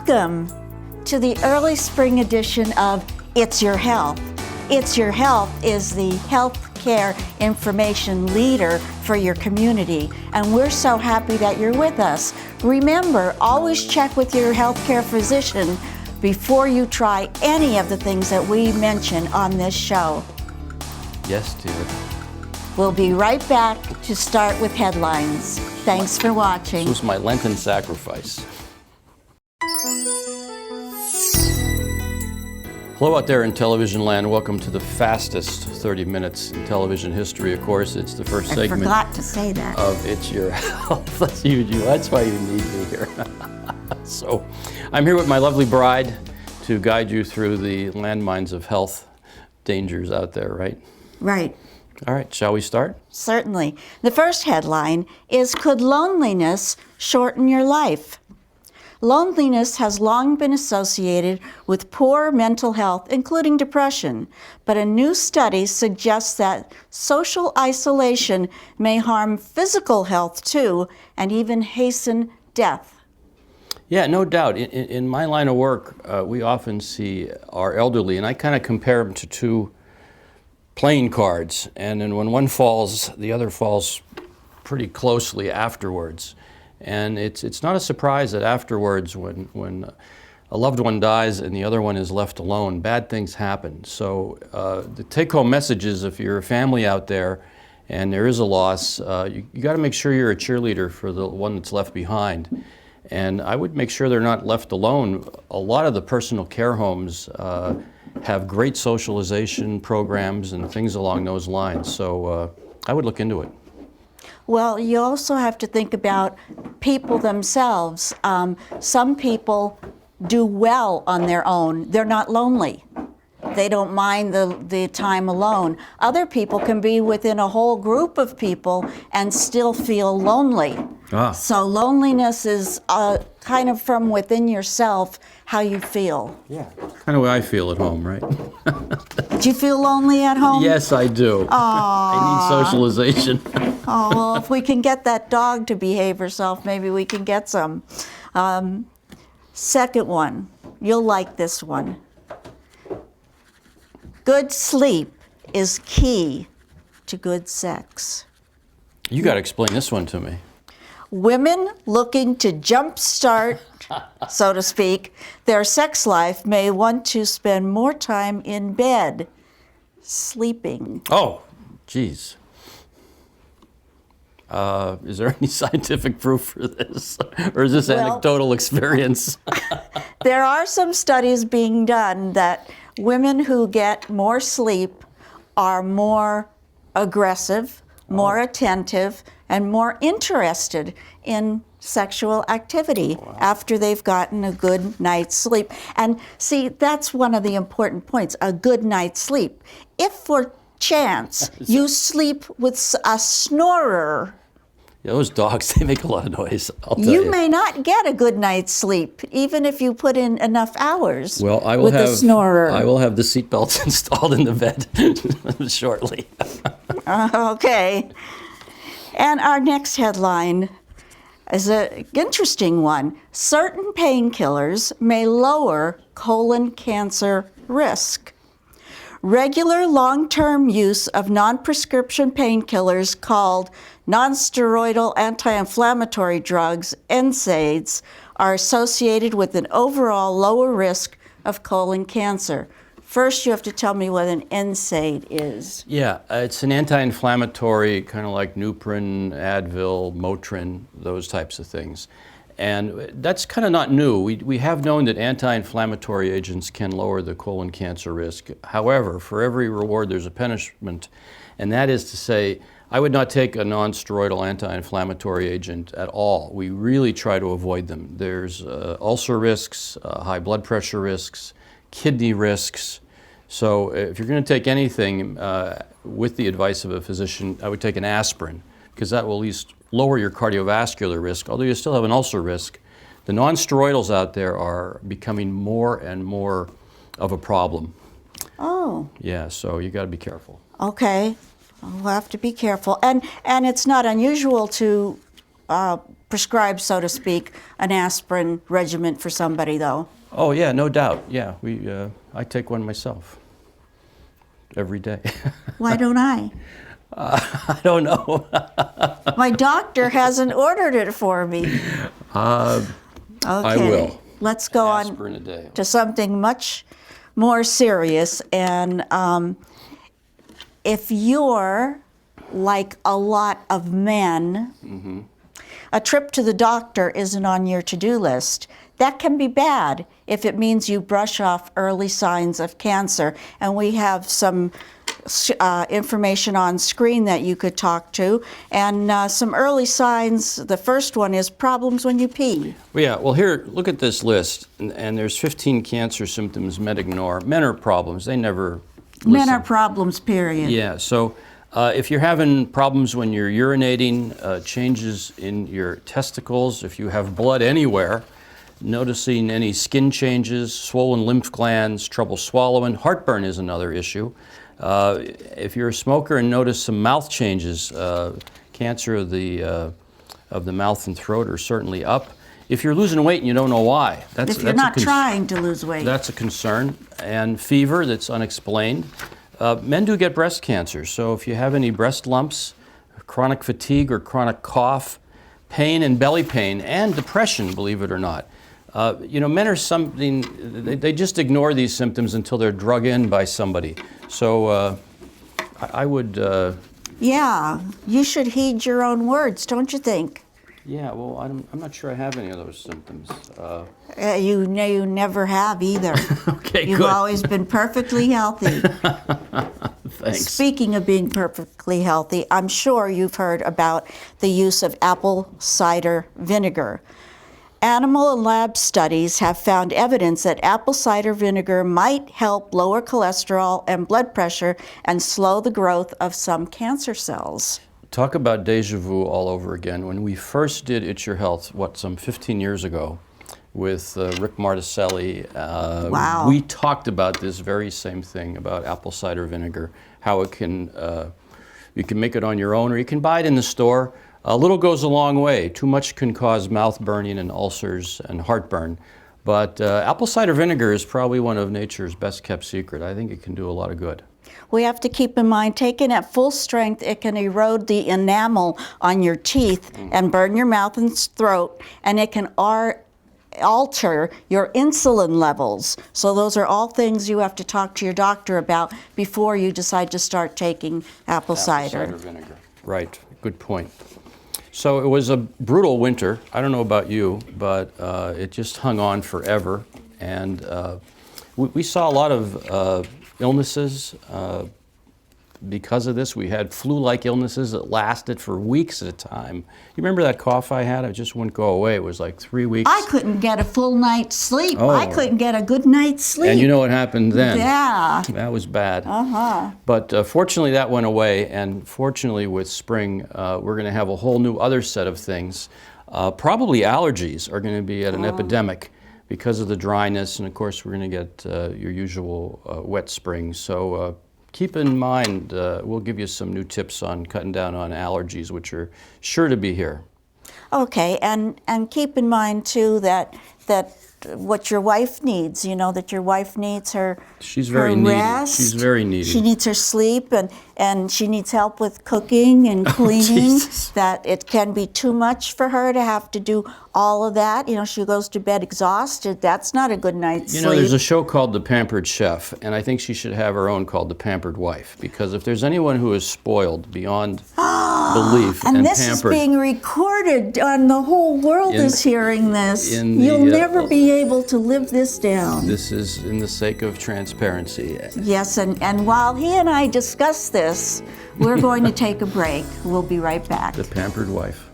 Welcome to the early spring edition of It's Your Health. It's Your Health is the healthcare information leader for your community, and we're so happy that you're with us. Remember, always check with your healthcare physician before you try any of the things that we mention on this show. Yes, dear. We'll be right back to start with headlines. Thanks for watching. This was my Lenten sacrifice. Hello out there in television land. Welcome to the fastest 30 minutes in television history. Of course, it's the first segment. I forgot to say that. Of It's Your Health. That's why you need me here. So, I'm here with my lovely bride to guide you through the landmines of health dangers out there, right? Right. All right, shall we start? Certainly. The first headline is, could loneliness shorten your life? Loneliness has long been associated with poor mental health, including depression, but a new study suggests that social isolation may harm physical health too, and even hasten death. Yeah, no doubt. In my line of work, we often see our elderly, and I kind of compare them to two playing cards, and then when one falls, the other falls pretty closely afterwards. And it's not a surprise that afterwards, when a loved one dies and the other one is left alone, bad things happen. So the take-home message is, if you're a family out there and there is a loss, you got to make sure you're a cheerleader for the one that's left behind. And I would make sure they're not left alone. A lot of the personal care homes have great socialization programs and things along those lines. So I would look into it. Well, you also have to think about people themselves. Some people do well on their own. They're not lonely. They don't mind the time alone. Other people can be within a whole group of people and still feel lonely. So loneliness is kind of from within yourself, how you feel. Yeah, kind of the way I feel at home, right? Do you feel lonely at home? Yes, I do. I need socialization. Oh, well, if we can get that dog to behave herself, maybe we can get some. Second one, you'll like this one. Good sleep is key to good sex. You got to explain this one to me. Women looking to jumpstart, so to speak, their sex life may want to spend more time in bed, sleeping. Oh, geez. Is there any scientific proof for this? Or is this anecdotal experience? There are some studies being done that women who get more sleep are more aggressive, more attentive, and more interested in sexual activity after they've gotten a good night's sleep. And see, that's one of the important points, a good night's sleep. If for chance you sleep with a snorer, yeah, those dogs, they make a lot of noise, I'll tell you. You may not get a good night's sleep, even if you put in enough hours with a snorer. I will have the seatbelts installed in the bed shortly. Okay. And our next headline is an interesting one. Certain painkillers may lower colon cancer risk. Regular long-term use of non-prescription painkillers called non-steroidal anti-inflammatory drugs, NSAIDs, are associated with an overall lower risk of colon cancer. First, you have to tell me what an NSAID is. Yeah, it's an anti-inflammatory, kind of like Nuprin, Advil, Motrin, those types of things. And that's kind of not new. We have known that anti-inflammatory agents can lower the colon cancer risk. However, for every reward, there's a punishment. And that is to say, I would not take a non-steroidal anti-inflammatory agent at all. We really try to avoid them. There's ulcer risks, high blood pressure risks, kidney risks. So if you're going to take anything with the advice of a physician, I would take an aspirin, because that will at least lower your cardiovascular risk, although you still have an ulcer risk. The non-steroidals out there are becoming more and more of a problem. Oh. Yeah, so you got to be careful. Okay, we'll have to be careful. And it's not unusual to prescribe, so to speak, an aspirin regimen for somebody, though. Oh yeah, no doubt. Yeah, I take one myself every day. Why don't I? I don't know. My doctor hasn't ordered it for me. Okay. I will. Let's go Aspirin a on day. to something much more serious. And if you're like a lot of men, a trip to the doctor isn't on your to-do list. That can be bad if it means you brush off early signs of cancer. And we have some information on screen that you could talk to. And some early signs, the first one is problems when you pee. Well, yeah, well here, look at this list. And there's 15 cancer symptoms men ignore. Men are problems. They never listen. Men are problems, period. Yeah, so if you're having problems when you're urinating, changes in your testicles, if you have blood anywhere, noticing any skin changes, swollen lymph glands, trouble swallowing, heartburn is another issue. If you're a smoker and notice some mouth changes, cancer of the mouth and throat are certainly up. If you're losing weight and you don't know why, If you're not trying to lose weight. that's a concern. And fever that's unexplained. Men do get breast cancer, so if you have any breast lumps, chronic fatigue or chronic cough, pain and belly pain, and depression, believe it or not. Men are they just ignore these symptoms until they're drug in by somebody. So I would... Yeah, you should heed your own words, don't you think? Yeah, well, I'm not sure I have any of those symptoms. You never have either. Okay, You've good. always been perfectly healthy. Thanks. Speaking of being perfectly healthy, I'm sure you've heard about the use of apple cider vinegar. Animal and lab studies have found evidence that apple cider vinegar might help lower cholesterol and blood pressure and slow the growth of some cancer cells. Talk about deja vu all over again. When we first did It's Your Health, some 15 years ago, with Rick Marticelli, Wow. we talked about this very same thing about apple cider vinegar, how it can, you can make it on your own or you can buy it in the store. A little goes a long way. Too much can cause mouth burning and ulcers and heartburn. But apple cider vinegar is probably one of nature's best kept secret. I think it can do a lot of good. We have to keep in mind, taken at full strength, it can erode the enamel on your teeth and burn your mouth and throat, and it can alter your insulin levels. So those are all things you have to talk to your doctor about before you decide to start taking apple cider vinegar. Right, good point. So it was a brutal winter. I don't know about you, but it just hung on forever. And we saw a lot of illnesses because of this. We had flu-like illnesses that lasted for weeks at a time. You remember that cough I had? It just wouldn't go away. It was like 3 weeks. I couldn't get a full night's sleep. Oh. I couldn't get a good night's sleep. And you know what happened then? Yeah. That was bad. Uh-huh. But fortunately that went away, and fortunately with spring, we're going to have a whole new other set of things. Probably allergies are going to be at an epidemic because of the dryness, and of course we're going to get your usual wet spring. So keep in mind, we'll give you some new tips on cutting down on allergies, which are sure to be here. Okay, and keep in mind too that what your wife needs, that your wife needs her She's very her needy. rest. She's very needy. She needs her sleep, and she needs help with cooking and cleaning. Jesus. That it can be too much for her to have to do all of that. She goes to bed exhausted. That's not a good night's sleep. There's a show called The Pampered Chef, and I think she should have her own called The Pampered Wife, because if there's anyone who is spoiled beyond belief and this pampered, is being recorded, and the whole world is hearing this. in the, You'll never be able to live this down. this is in the sake of transparency. Yes, and while he and I discuss this, we're going to take a break. We'll be right back. The Pampered Wife.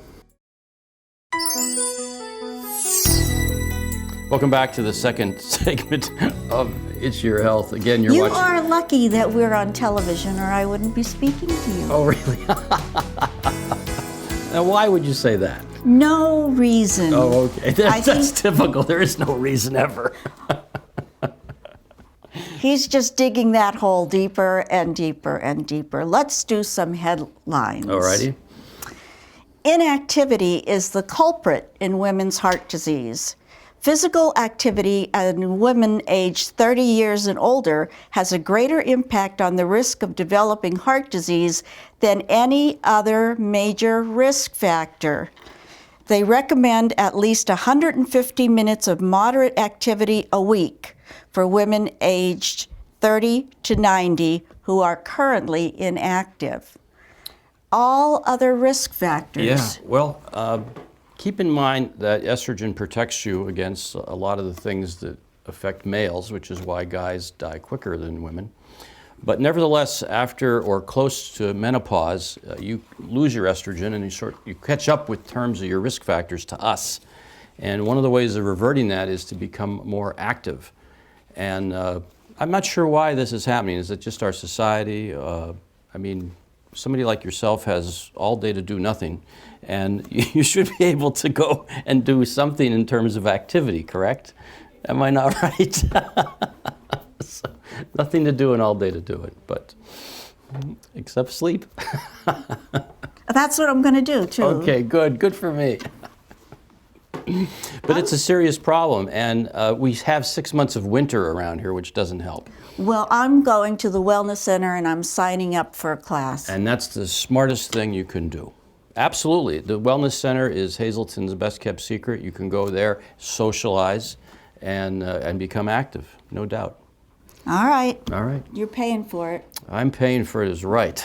Welcome back to the second segment of It's Your Health. Again, you're You watching. are lucky that we're on television, or I wouldn't be speaking to you. Oh, really? Now, why would you say that? No reason. Oh, okay. That's think- typical. There is no reason ever. He's just digging that hole deeper and deeper and deeper. Let's do some headlines. Alrighty. Inactivity is the culprit in women's heart disease. Physical activity in women aged 30 years and older has a greater impact on the risk of developing heart disease than any other major risk factor. They recommend at least 150 minutes of moderate activity a week for women aged 30 to 90 who are currently inactive. All other risk factors. Yeah, well, keep in mind that estrogen protects you against a lot of the things that affect males, which is why guys die quicker than women. But nevertheless, after or close to menopause, you lose your estrogen and you catch up with terms of your risk factors to us. And one of the ways of reverting that is to become more active. And I'm not sure why this is happening. Is it just our society? I mean, somebody like yourself has all day to do nothing, and you should be able to go and do something in terms of activity, correct? Am I not right? So, nothing to do and all day to do it, but except sleep. That's what I'm going to do, too. Okay, good for me. But it's a serious problem, and we have 6 months of winter around here, which doesn't help. Well, I'm going to the Wellness Center and I'm signing up for a class. And that's the smartest thing you can do. Absolutely. The Wellness Center is Hazleton's best kept secret. You can go there, socialize, and become active, no doubt. All right. All right. You're paying for it. I'm paying for it is right.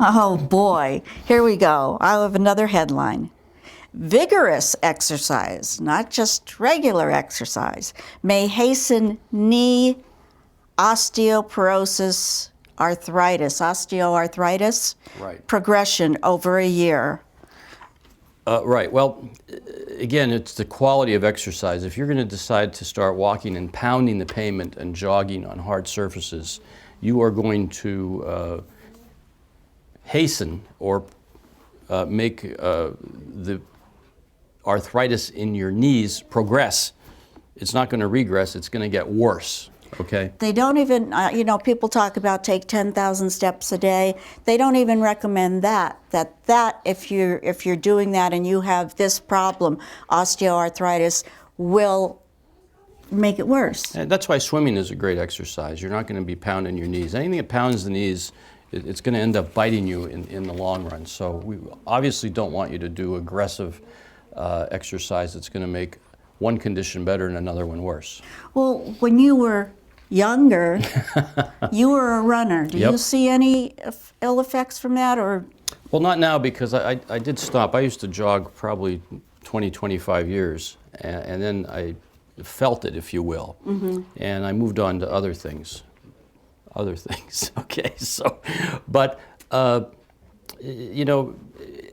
Oh, boy. Here we go. I have another headline. Vigorous exercise, not just regular exercise, may hasten knee osteoporosis, osteoarthritis Right. progression over a year. Right. Well, again, it's the quality of exercise. If you're going to decide to start walking and pounding the pavement and jogging on hard surfaces, you are going to hasten or make the arthritis in your knees progress. It's not going to regress. It's going to get worse. Okay. They don't even, people talk about take 10,000 steps a day. They don't even recommend that if you're doing that and you have this problem, osteoarthritis, will make it worse. And that's why swimming is a great exercise. You're not going to be pounding your knees. Anything that pounds the knees, it's going to end up biting you in the long run. So we obviously don't want you to do aggressive exercise that's going to make one condition better and another one worse. Well, when you were younger, you were a runner. Do Yep. you see any ill effects from that, or? Well, not now, because I did stop. I used to jog probably 20, 25 years, and then I felt it, if you will, and I moved on to other things. Okay, so, but,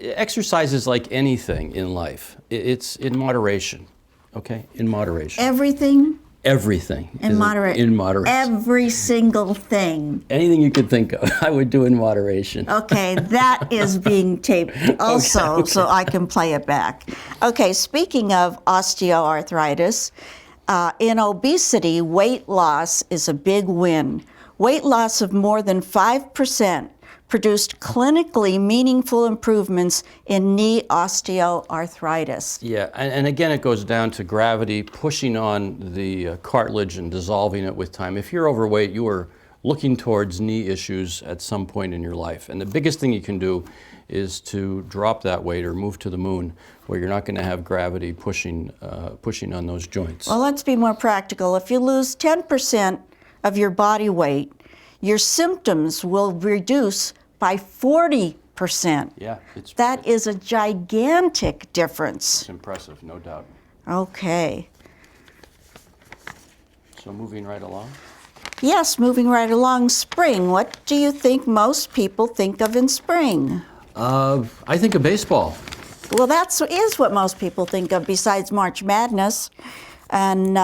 exercise is like anything in life. It's in moderation, okay? In moderation. Everything? Everything. In moderation. In moderation. Every single thing. Anything you could think of, I would do in moderation. Okay, that is being taped also, Okay. so I can play it back. Okay, speaking of osteoarthritis, in obesity, weight loss is a big win. Weight loss of more than 5% produced clinically meaningful improvements in knee osteoarthritis. Yeah, and again, it goes down to gravity pushing on the cartilage and dissolving it with time. If you're overweight, you are looking towards knee issues at some point in your life. And the biggest thing you can do is to drop that weight or move to the moon, where you're not going to have gravity pushing on those joints. Well, let's be more practical. If you lose 10% of your body weight, your symptoms will reduce by 40%. Yeah, That is a gigantic difference. it's impressive, no doubt. Okay. So moving right along. Yes, moving right along, spring. What do you think most people think of in spring? I think of baseball. Well, that is what most people think of besides March Madness. And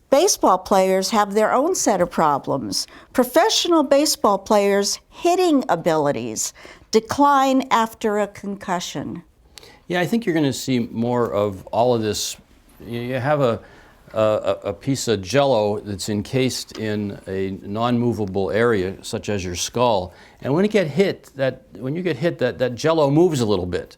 baseball players have their own set of problems. Professional baseball players' hitting abilities decline after a concussion. Yeah, I think you're going to see more of all of this. You have a piece of jello that's encased in a non-movable area, such as your skull, and when you get hit, that jello moves a little bit.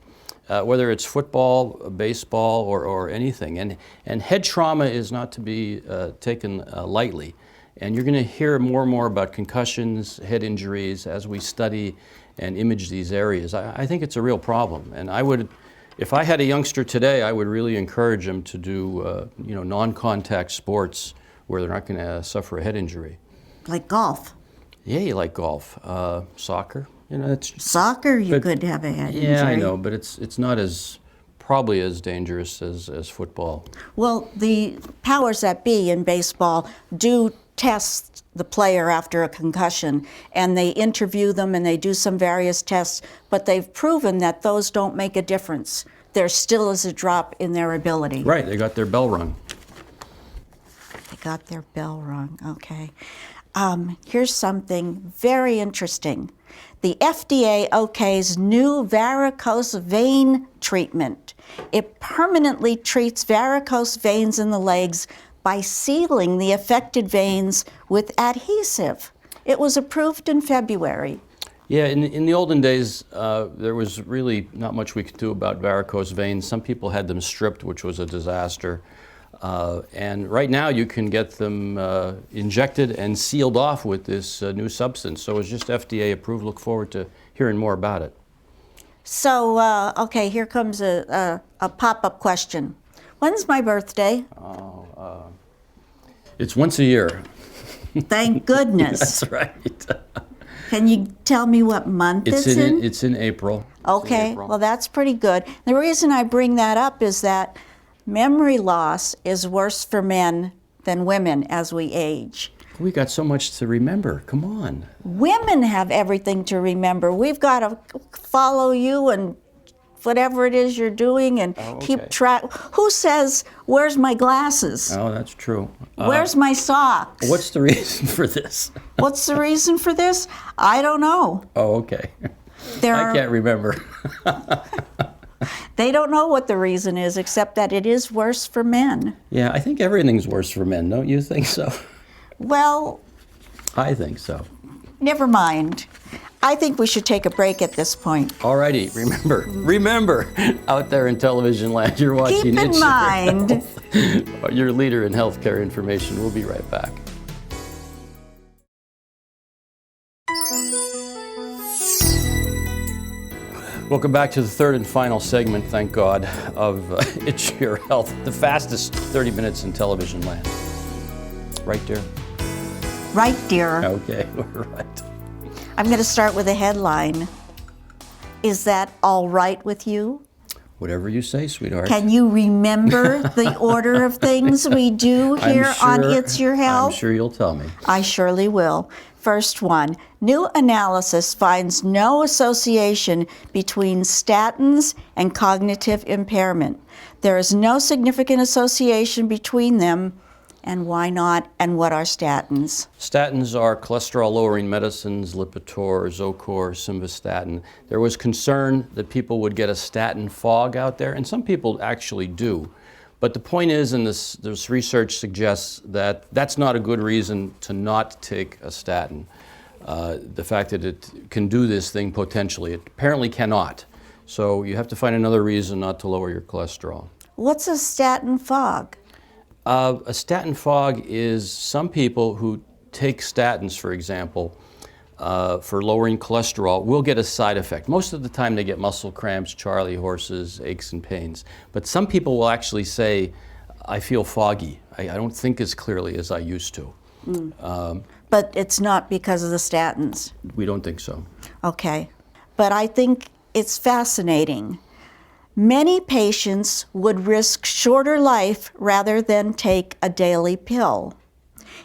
whether it's football, baseball, or anything. And head trauma is not to be taken lightly. And you're going to hear more and more about concussions, head injuries as we study and image these areas. I think it's a real problem. And I would, if I had a youngster today, I would really encourage them to do non-contact sports where they're not going to suffer a head injury. Like golf. Yeah, you like golf. Soccer. Soccer, you could have a head injury. Yeah, I know, but it's not probably as dangerous as football. Well, the powers that be in baseball do test the player after a concussion, and they interview them and they do some various tests, but they've proven that those don't make a difference. There still is a drop in their ability. Right, they got their bell rung. They got their bell rung, okay. Here's something very interesting. The FDA okays new varicose vein treatment. It permanently treats varicose veins in the legs by sealing the affected veins with adhesive. It was approved in February. Yeah, in the olden days, there was really not much we could do about varicose veins. Some people had them stripped, which was a disaster. And right now you can get them injected and sealed off with this new substance. So it's just FDA approved. Look forward to hearing more about it. So, okay, here comes a pop-up question. When's my birthday? It's once a year. Thank goodness. That's right. Can you tell me what month it's in? It's in April. Okay, well that's pretty good. The reason I bring that up is that memory loss is worse for men than women as we age. We got so much to remember. Come on. Women have everything to remember. We've got to follow you and whatever it is you're doing and keep track. Who says, where's my glasses? Oh, that's true. Where's my socks? What's the reason for this? What's the reason for this? I don't know. Oh, okay. I can't remember. They don't know what the reason is, except that it is worse for men. Yeah, I think everything's worse for men. Don't you think so? Well, I think so. Never mind. I think we should take a break at this point. All righty. Remember, out there in television land, you're watching Keep in mind. Your leader in healthcare information. We'll be right back. Welcome back to the third and final segment, thank God, of It's Your Health, the fastest 30 minutes in television land. Right, dear? Right, dear. Okay, we're right. I'm going to start with a headline. Is that all right with you? Whatever you say, sweetheart. Can you remember the order of things we do here on It's Your Health? I'm sure you'll tell me. I surely will. First one, new analysis finds no association between statins and cognitive impairment. There is no significant association between them. And why not? And what are statins? Statins are cholesterol-lowering medicines, Lipitor, Zocor, Simvastatin. There was concern that people would get a statin fog out there, and some people actually do. But the point is, and this research suggests that that's not a good reason to not take a statin. The fact that it can do this thing potentially, it apparently cannot. So you have to find another reason not to lower your cholesterol. What's a statin fog? A statin fog is some people who take statins, for example, for lowering cholesterol, will get a side effect. Most of the time they get muscle cramps, charley horses, aches and pains. But some people will actually say, I feel foggy. I don't think as clearly as I used to. But it's not because of the statins? We don't think so. Okay. But I think it's fascinating. Many patients would risk shorter life rather than take a daily pill.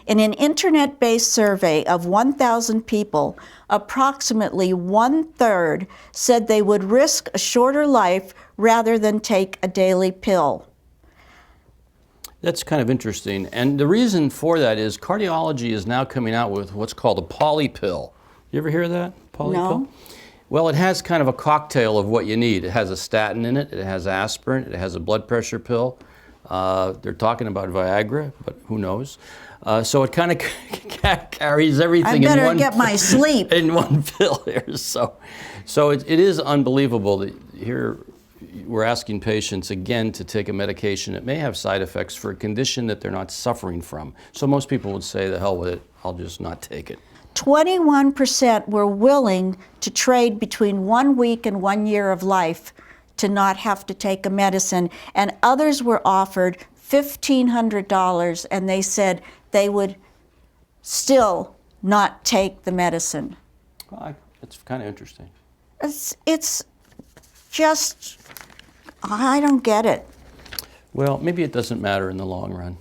In an internet-based survey of 1,000 people, approximately 1/3 said they would risk a shorter life rather than take a daily pill. That's kind of interesting. And the reason for that is cardiology is now coming out with what's called a poly pill. You ever hear of that? Poly pill? No. Well, it has kind of a cocktail of what you need. It has a statin in it, it has aspirin, it has a blood pressure pill. They're talking about Viagra, but who knows? So it kind of carries everything I better get my sleep. in one pill here. So it is unbelievable that here we're asking patients again to take a medication that may have side effects for a condition that they're not suffering from. So most people would say, the hell with it, I'll just not take it. 21% were willing to trade between 1 week and 1 year of life to not have to take a medicine, and others were offered $1,500 and they said they would still not take the medicine. Well, it's kind of interesting. It's just, I don't get it. Well, maybe it doesn't matter in the long run.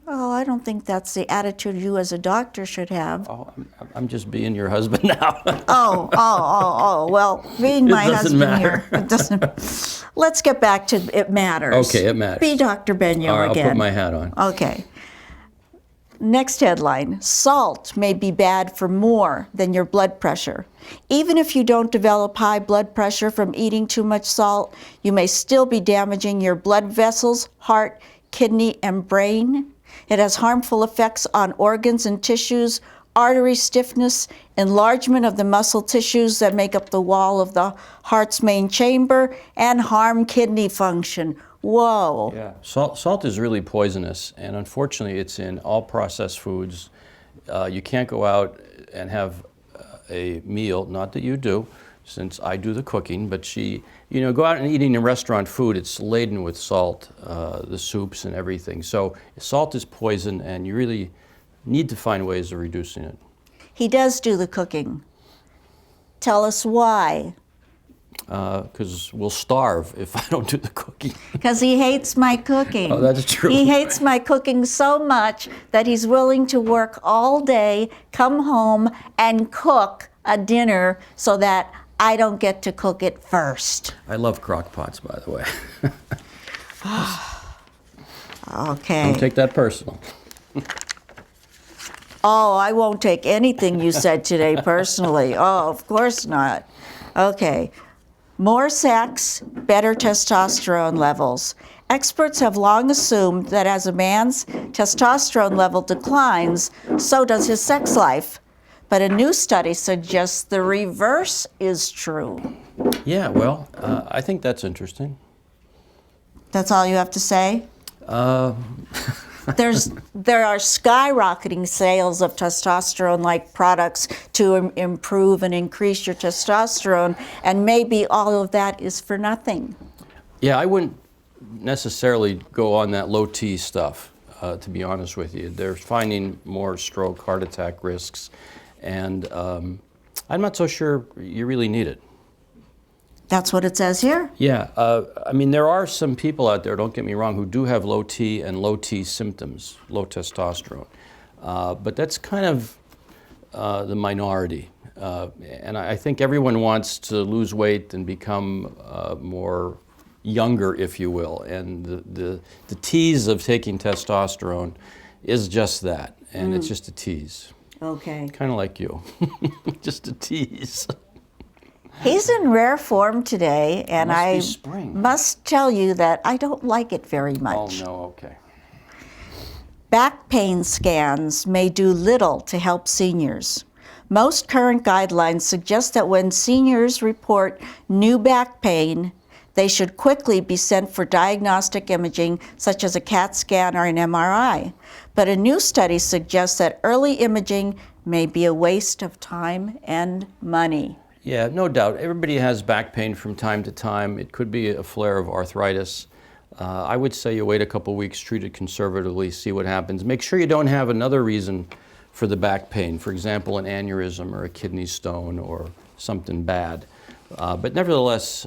Oh, I don't think that's the attitude you as a doctor should have. Oh, I'm just being your husband now. Well, being my doesn't husband matter. here, it doesn't. Let's get back to it matters. Okay, it matters. Be Dr. Benyo All right, again. I'll put my hat on. Okay. Next headline, salt may be bad for more than your blood pressure. Even if you don't develop high blood pressure from eating too much salt, you may still be damaging your blood vessels, heart, kidney, and brain. It has harmful effects on organs and tissues, artery stiffness, enlargement of the muscle tissues that make up the wall of the heart's main chamber, and harm kidney function. Whoa. Yeah, salt is really poisonous, and unfortunately it's in all processed foods. You can't go out and have a meal, not that you do, since I do the cooking, but go out and eating in restaurant food, it's laden with salt, the soups and everything. So salt is poison, and you really need to find ways of reducing it. He does do the cooking. Tell us why. Because we'll starve if I don't do the cooking. Because he hates my cooking. Oh, that's true. He hates my cooking so much that he's willing to work all day, come home, and cook a dinner so that I don't get to cook it first. I love crock pots, by the way. Okay. Don't take that personal. Oh, I won't take anything you said today personally. Oh, of course not. Okay. More sex, better testosterone levels. Experts have long assumed that as a man's testosterone level declines, so does his sex life. But a new study suggests the reverse is true. Yeah, well, I think that's interesting. That's all you have to say? There are skyrocketing sales of testosterone-like products to improve and increase your testosterone, and maybe all of that is for nothing. Yeah, I wouldn't necessarily go on that low T stuff, to be honest with you. They're finding more stroke, heart attack risks, and I'm not so sure you really need it. That's what it says here? Yeah, I mean, there are some people out there, don't get me wrong, who do have low T and low T symptoms, low testosterone. But that's kind of the minority. And I think everyone wants to lose weight and become more younger, if you will. And the tease of taking testosterone is just that, and it's just a tease. Okay. Kind of like you, just a tease. He's in rare form today, and Must be I spring. must tell you that I don't like it very much. Oh, no, okay. Back pain scans may do little to help seniors. Most current guidelines suggest that when seniors report new back pain, they should quickly be sent for diagnostic imaging, such as a CAT scan or an MRI. But a new study suggests that early imaging may be a waste of time and money. Yeah, no doubt. Everybody has back pain from time to time. It could be a flare of arthritis. I would say you wait a couple weeks, treat it conservatively, see what happens. Make sure you don't have another reason for the back pain. For example, an aneurysm or a kidney stone or something bad. But nevertheless,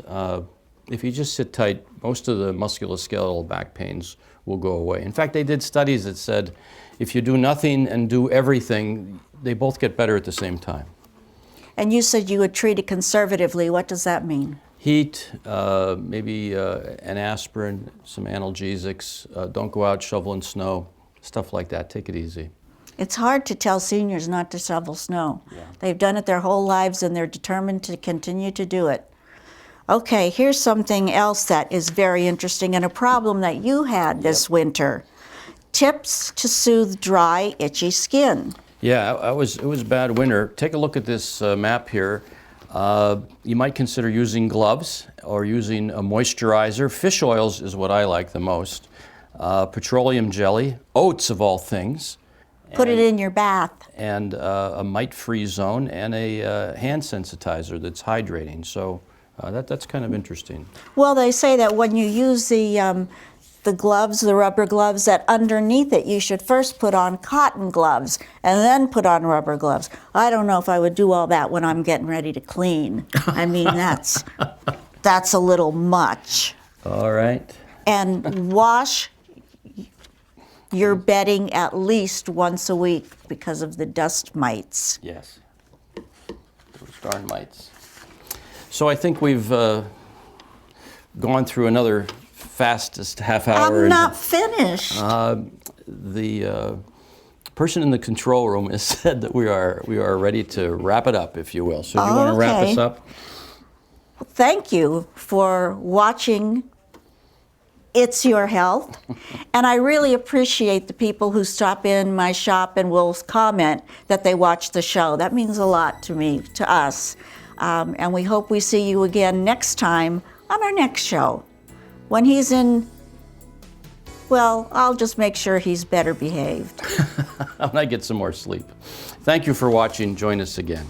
if you just sit tight, most of the musculoskeletal back pains will go away. In fact, they did studies that said if you do nothing and do everything, they both get better at the same time. And you said you would treat it conservatively. What does that mean? Heat, maybe an aspirin, some analgesics. Don't go out shoveling snow, stuff like that. Take it easy. It's hard to tell seniors not to shovel snow. Yeah. They've done it their whole lives, and they're determined to continue to do it. Okay, here's something else that is very interesting and a problem that you had this winter. Tips to soothe dry, itchy skin. Yeah, it was a bad winter. Take a look at this map here. You might consider using gloves or using a moisturizer. Fish oils is what I like the most. Petroleum jelly, oats of all things. Put it in your bath. And a mite-free zone and a hand sensitizer that's hydrating. So that's kind of interesting. Well, they say that when you use the gloves, the rubber gloves, that underneath it you should first put on cotton gloves and then put on rubber gloves. I don't know if I would do all that when I'm getting ready to clean. I mean, that's a little much. All right. And wash your bedding at least once a week because of the dust mites. Yes. Those darn mites. So I think we've gone through another fastest half hour. I'm not finished. The person in the control room has said that we are ready to wrap it up, if you will. So do you want to wrap us up? Thank you for watching It's Your Health. And I really appreciate the people who stop in my shop and will comment that they watch the show. That means a lot to me, to us. And we hope we see you again next time on our next show. When he's in, well, I'll just make sure he's better behaved. When I get some more sleep. Thank you for watching. Join us again.